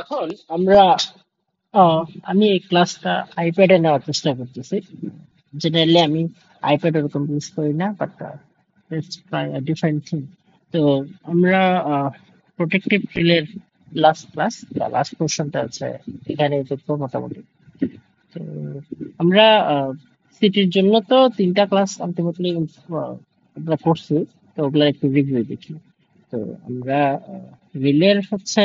এখন আমরা আহ, আমি এই ক্লাসটা আইপ্যাডে নেওয়ার চেষ্টা করতেছি। জেনারেলি আমি আইপ্যাড ওরকম ইউজ করি না, বাট ইটস ডিফারেন্ট থিং। তো আমরা প্রোটেক্টিভ রিলের লাস্ট ক্লাস বা লাস্ট পোর্শনটা আছে এখানে দেখবো মোটামুটি। তো আমরা সিটির জন্য তো তিনটা ক্লাস আলটিমেটলি আমরা করছি। তো ওগুলা একটু রিভিউ দেখি। তো আমরা রিলের হচ্ছে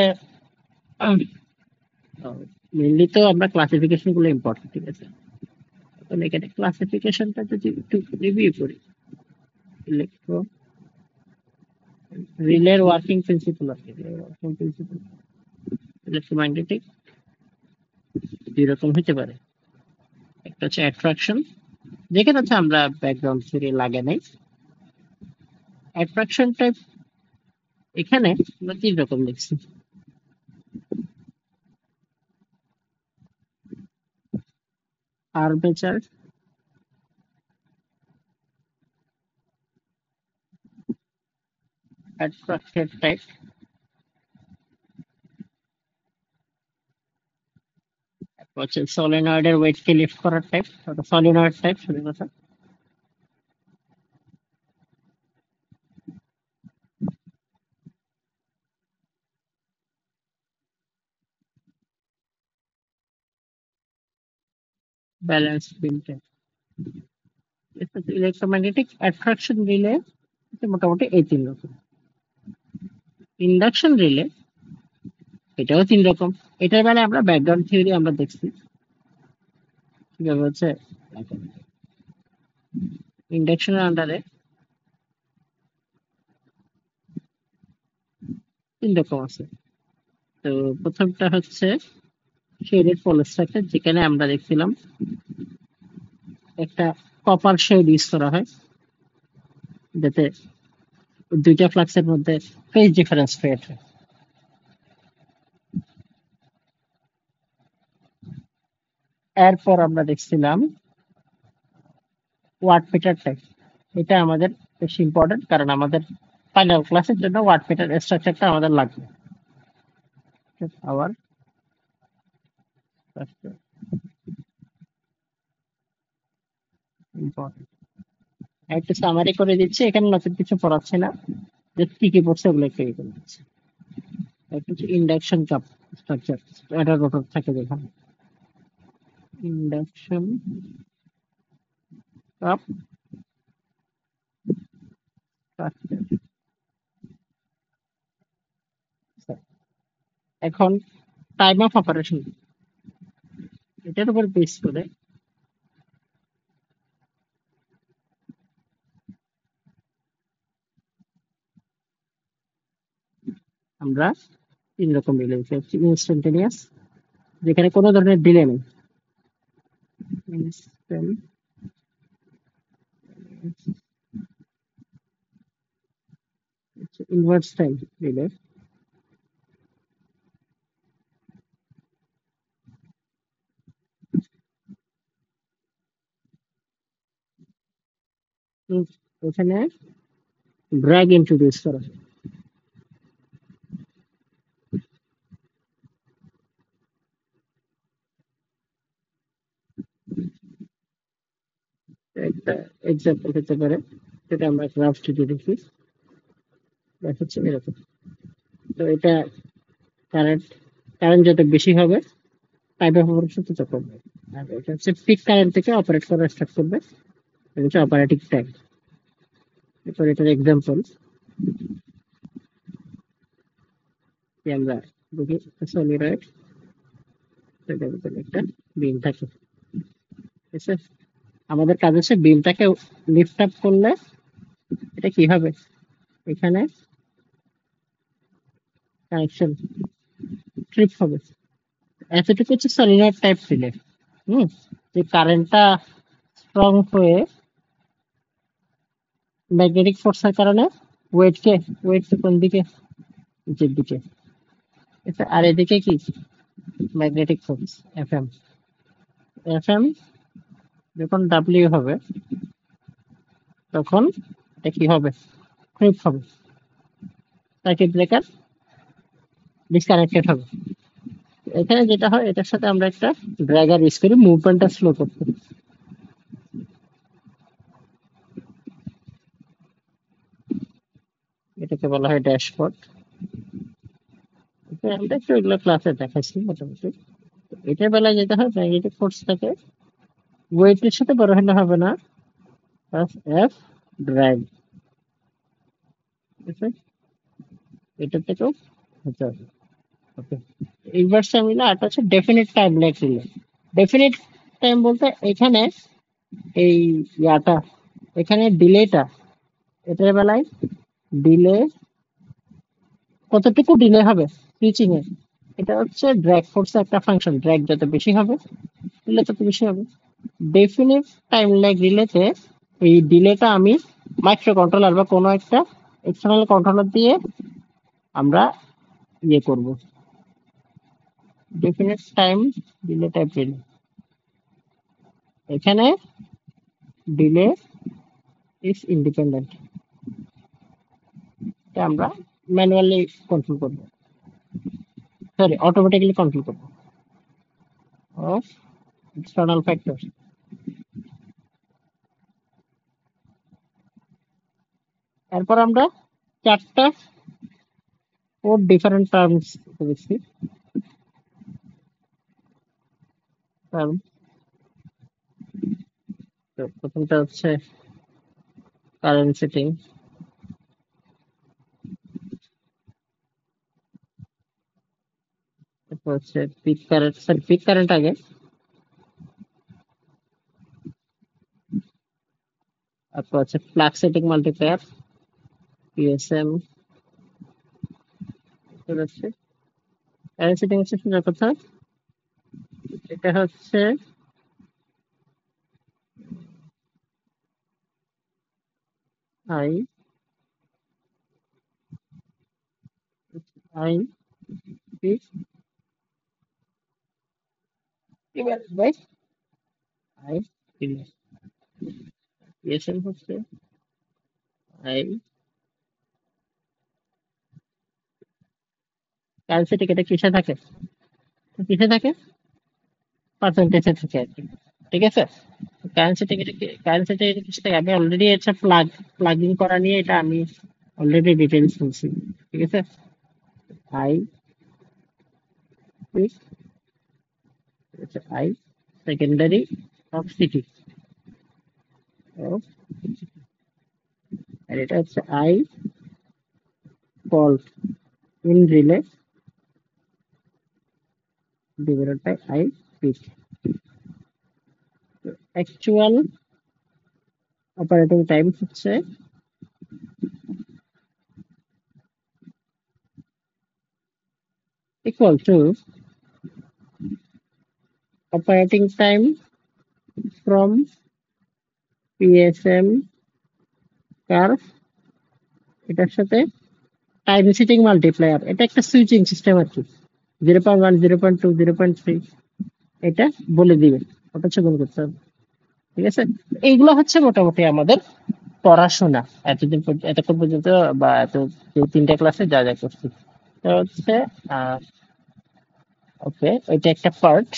মেনলি তো আমরা ক্লাসিফিকেশন গুলো ইম্পর্টেন্ট, ঠিক আছে? তাহলে এখানে ক্লাসিফিকেশনটা যদি একটু রিভিউ করি, ইলেকট্রো রিলের ওয়ার্কিং প্রিন্সিপাল আছে। ওয়ার্কিং প্রিন্সিপাল ইলেকট্রোম্যাগনেটিক দুই রকম হতে পারে। একটা হচ্ছে অ্যাট্রাকশন, যেখানে হচ্ছে আমরা ব্যাকগ্রাউন্ড থিওরি লাগে নাই। অ্যাট্রাকশন টাইপ এখানে আমরা তিন রকম দেখছি। আর্মেচার, অ্যাট্রাক্টেড টাইপ, হচ্ছে সলিনয়েডের ওয়েট কে লিফট করার টাইপ, সলিনয়েড টাইপ শুধু কথা। Balance beam type. Electromagnetic attraction relay মোটামুটি এই তিন রকম। ইন্ডাকশন রিলে এটাও তিন রকম। এটার বেলায় আমরা ব্যাকগ্রাউন্ড থিওরি আমরা দেখছি কিভাবে হচ্ছে ইন্ডাকশনের আন্ডারে তিন রকম আছে। তো প্রথমটা হচ্ছে শেডেড পোল স্ট্রাকচার, যেখানে আমরা দেখছিলাম একটা কপার শেড ইউজ করা হয় যাতে দুইটা ফ্লাক্সের মধ্যে ফেজ ডিফারেন্স ক্রিয়েট হয়। এরপর আমরা দেখছিলাম ওয়াট মিটার টাইপ। এটা আমাদের বেশি ইম্পর্টেন্ট, কারণ আমাদের ফাইনাল ক্লাসের জন্য ওয়াট মিটার স্ট্রাকচারটা আমাদের লাগবে। আবার ইম্পর্টেন্ট একটু সামারি করে দিচ্ছি, এখানে নতুন কিছু পড়াচ্ছি না, যে কি কি পড়ছে ওগুলো একটু ইয়ে করে দিচ্ছি। একটা হচ্ছে ইন্ডাকশন কাপ স্ট্রাকচার, এটা রোটর থাকে যেখানে ইন্ডাকশন কাপ স্ট্রাকচার। এখন টাইম অফ অপারেশন এটার উপর বেস করে আমরা তিন রকম রিলে দিচ্ছি। হচ্ছে ইনস্ট্যান্টেনিয়াস, যেখানে কোনো ধরনের ডিলে নেই। ইনভার্স টাইম রিলে, এখানে ড্র্যাগ ইন্ট্রোডিউস করা হয়। একটা এক্সাম্পল হতে পারে, যেটা আমরা গ্রাফ স্টুডিও দেখি, দেখাচ্ছে এরকম। তো এটা কারেন্ট, কারেন্ট যত বেশি হবে টাইম অফ অপারেশন তত কমবে। আর এটা হচ্ছে পিক কারেন্ট থেকে অপারেট করা স্টার্ট করবে, এটা হচ্ছে অপারেটিং টাইম। এরপর এটার এক্সাম্পল আমরা দেখি, সলিনয়েড, এটার ভিতরে একটা বিম থাকে, ঠিক আছে? আমাদের কাজ হচ্ছে বিমটাকে লিফট আপ করলে এটা কি হবে, এখানে কানেকশন ট্রিপ হবে। এতটুকু হচ্ছে সলিনয়েড টাইপ রিলে। হুম, যে কারেন্টটা স্ট্রং হয়ে ম্যাগনেটিক ফোর্সের কারণে ওয়েটকে, ওয়েট কোন দিকে, নিচের দিকে। আর এদিকে কি magnetic force F M. F M যখন ডাব্লিউ হবে তখন এটা কি হবে, ক্রিপ হবে, সার্কিট ব্রেকার ডিসকানেক্টেড হবে। এখানে যেটা হয় এটার সাথে আমরা একটা ড্র্যাগার ইউজ করি মুভমেন্টটা স্লো করতে। এটাকে বলা হয় ড্যাশবোর্ড। আমরা একটু এগুলো ক্লাসে দেখাচ্ছি মোটামুটি। এটার বেলায় যেটা হয় ম্যাগনেটিক ফোর্সটাকে ওয়েটের সাথে বড় হলে হবে না, প্লাস এফ ড্রাইভ, ঠিক আছে, এটা থেকেও হতে হবে। ওকে, ইনভার্সটা মিলে আরটা হচ্ছে definite time lag relay. Definite time বলতে এখানে এই ইয়াটা, এখানে ডিলেটা, এটার বেলায় ডিলে কতটুকু ডিলে হবে সুইচিং এ, এটা হচ্ছে ড্র্যাগ ফোর্সের একটা ফাংশন। ড্র্যাগ যত বেশি হবে ডিলে তত বেশি হবে। ডেফিনিট টাইম ল্যাগ রিলেতে এই ডিলেটা আমি মাইক্রো কন্ট্রোলার বা কোনো একটা এক্সটার্নাল কন্ট্রোলার দিয়ে আমরা ইয়ে করব। Definite time delay type relay, এখানে ডিলে ইজ ইন্ডিপেন্ডেন্ট, এটা আমরা ম্যানুয়ালি কন্ট্রোল করব, সরি অটোমেটিক্যালি কন্ট্রোল করব অফ এক্সটার্নাল ফ্যাক্টর। এরপর আমরা চারটা 4 ডিফারেন্ট টার্মস করেছি। টার্ম, প্রথমটা হচ্ছে কারেন্ট সেটিং, তারপর হচ্ছে peak current, sorry peak current আগে, তারপর হচ্ছে ফ্লাক্স সেটিং মাল্টিপ্লায়ার পিএসএম, হচ্ছে কারেন্ট সেটিং হচ্ছে সোজা কথা, এটা হচ্ছে I I P divided by I PSM হচ্ছে আই, কারেন্ট সেটিং এটা কিসে থাকে, কিসে থাকে, পার্সেন্টেজে থাকে আর কি, ঠিক আছে। কারেন্সি টিকিট, কারেন্সি টিকিট কিসে থাকে, আমি অলরেডি এটা প্লাগিং করা নিয়ে এটা আমি অলরেডি ডিটেইলস বলছি, ঠিক আছে। I I secondary of CT of, আর এটা হচ্ছে I fault in relay divided by I pick. Actual operating time হচ্ছে equal to operating time from PSM curve, এটার সাথে টাইম সেটিং মাল্টিপ্লায়ার, এটা একটা সুইচিং সিস্টেম আর কি, 0.1 0.2 0.3 এটা বলে দিবে, ওটা হচ্ছে গুণ করতে হবে, ঠিক আছে। এইগুলো হচ্ছে মোটামুটি আমাদের পড়াশোনা এতক্ষণ পর্যন্ত, বা এত যে 3টা ক্লাসে যা যা করছি। তো হচ্ছে ওকে, ওইটা একটা পার্ট।